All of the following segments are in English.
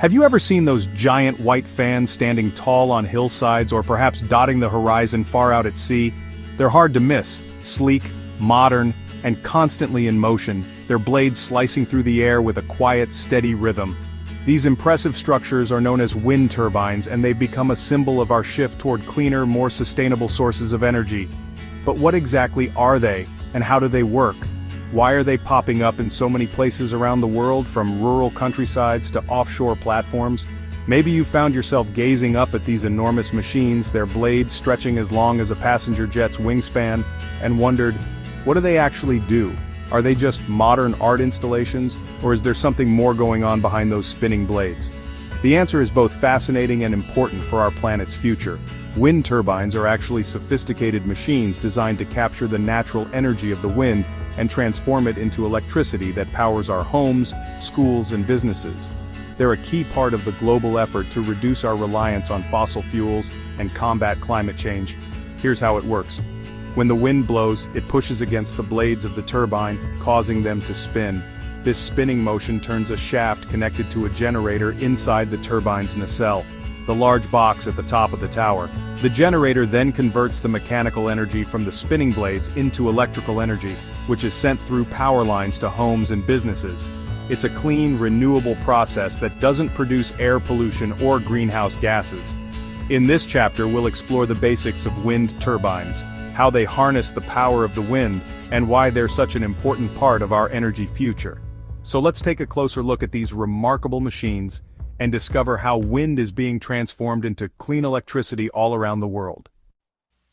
Have you ever seen those giant white fans standing tall on hillsides or perhaps dotting the horizon far out at sea? They're hard to miss, sleek, modern, and constantly in motion, their blades slicing through the air with a quiet, steady rhythm. These impressive structures are known as wind turbines, and they've become a symbol of our shift toward cleaner, more sustainable sources of energy. But what exactly are they, and how do they work? Why are they popping up in so many places around the world, from rural countrysides to offshore platforms? Maybe you found yourself gazing up at these enormous machines, their blades stretching as long as a passenger jet's wingspan, and wondered, what do they actually do? Are they just modern art installations, or is there something more going on behind those spinning blades? The answer is both fascinating and important for our planet's future. Wind turbines are actually sophisticated machines designed to capture the natural energy of the wind and transform it into electricity that powers our homes, schools, and businesses. They're a key part of the global effort to reduce our reliance on fossil fuels and combat climate change. Here's how it works. When the wind blows, it pushes against the blades of the turbine, causing them to spin. This spinning motion turns a shaft connected to a generator inside the turbine's nacelle, the large box at the top of the tower. The generator then converts the mechanical energy from the spinning blades into electrical energy, which is sent through power lines to homes and businesses. It's a clean, renewable process that doesn't produce air pollution or greenhouse gases. In this chapter, we'll explore the basics of wind turbines, how they harness the power of the wind, and why they're such an important part of our energy future. So let's take a closer look at these remarkable machines and discover how wind is being transformed into clean electricity all around the world.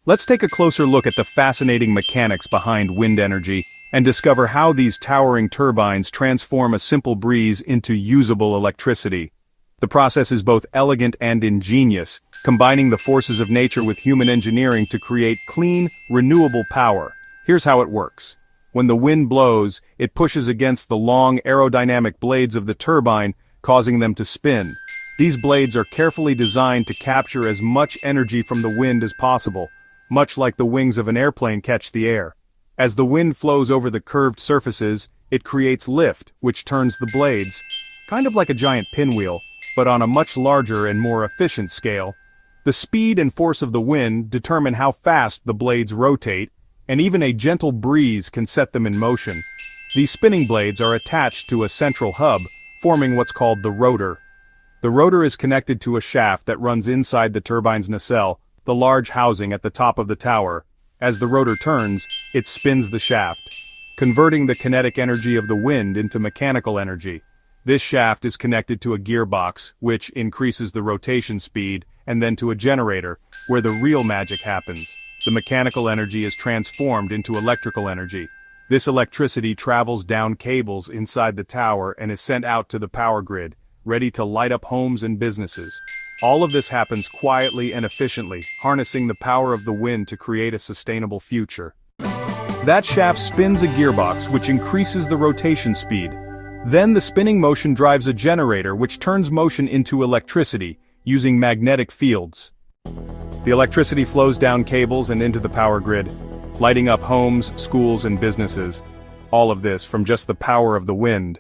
Let's take a closer look at the fascinating mechanics behind wind energy and discover how these towering turbines transform a simple breeze into usable electricity. The process is both elegant and ingenious, combining the forces of nature with human engineering to create clean, renewable power. Here's how it works. When the wind blows, it pushes against the long aerodynamic blades of the turbine, causing them to spin. These blades are carefully designed to capture as much energy from the wind as possible, much like the wings of an airplane catch the air. As the wind flows over the curved surfaces, it creates lift, which turns the blades, kind of like a giant pinwheel, but on a much larger and more efficient scale. The speed and force of the wind determine how fast the blades rotate, and even a gentle breeze can set them in motion. These spinning blades are attached to a central hub, forming what's called the rotor. The rotor is connected to a shaft that runs inside the turbine's nacelle, the large housing at the top of the tower. As the rotor turns, it spins the shaft, converting the kinetic energy of the wind into mechanical energy. This shaft is connected to a gearbox, which increases the rotation speed, and then to a generator, where the real magic happens. The mechanical energy is transformed into electrical energy. This electricity travels down cables inside the tower and is sent out to the power grid, ready to light up homes and businesses. All of this happens quietly and efficiently, harnessing the power of the wind to create a sustainable future. That shaft spins a gearbox, which increases the rotation speed. Then the spinning motion drives a generator, which turns motion into electricity, using magnetic fields. The electricity flows down cables and into the power grid, lighting up homes, schools, and businesses. All of this from just the power of the wind.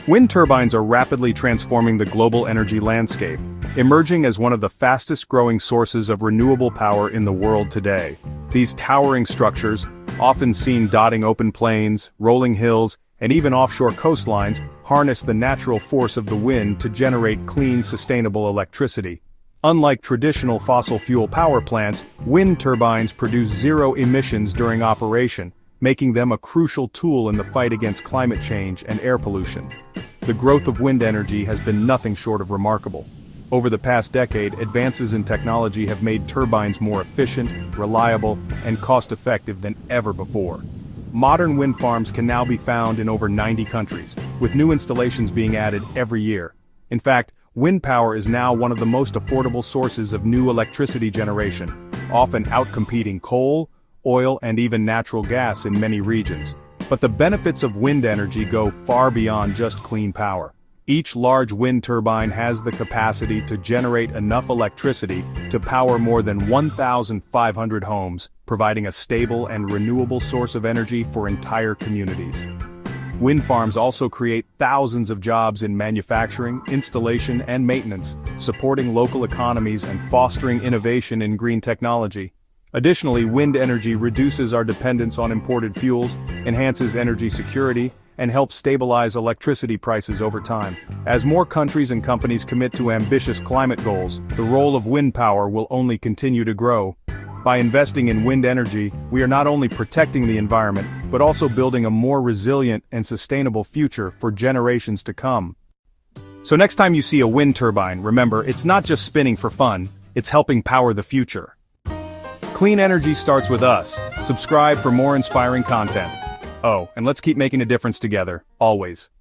Wind turbines are rapidly transforming the global energy landscape, emerging as one of the fastest-growing sources of renewable power in the world today. These towering structures, often seen dotting open plains, rolling hills, and even offshore coastlines, harness the natural force of the wind to generate clean, sustainable electricity. Unlike traditional fossil fuel power plants, wind turbines produce zero emissions during operation, making them a crucial tool in the fight against climate change and air pollution. The growth of wind energy has been nothing short of remarkable. Over the past decade, advances in technology have made turbines more efficient, reliable, and cost-effective than ever before. Modern wind farms can now be found in over 90 countries, with new installations being added every year. In fact, wind power is now one of the most affordable sources of new electricity generation, often outcompeting coal, oil, and even natural gas in many regions. But the benefits of wind energy go far beyond just clean power. Each large wind turbine has the capacity to generate enough electricity to power more than 1,500 homes, providing a stable and renewable source of energy for entire communities. Wind farms also create thousands of jobs in manufacturing, installation, and maintenance, supporting local economies and fostering innovation in green technology. Additionally, wind energy reduces our dependence on imported fuels, enhances energy security, and helps stabilize electricity prices over time. As more countries and companies commit to ambitious climate goals, the role of wind power will only continue to grow. By investing in wind energy, we are not only protecting the environment, but also building a more resilient and sustainable future for generations to come. So next time you see a wind turbine, remember, it's not just spinning for fun, it's helping power the future. Clean energy starts with us. Subscribe for more inspiring content. Oh, and let's keep making a difference together, always.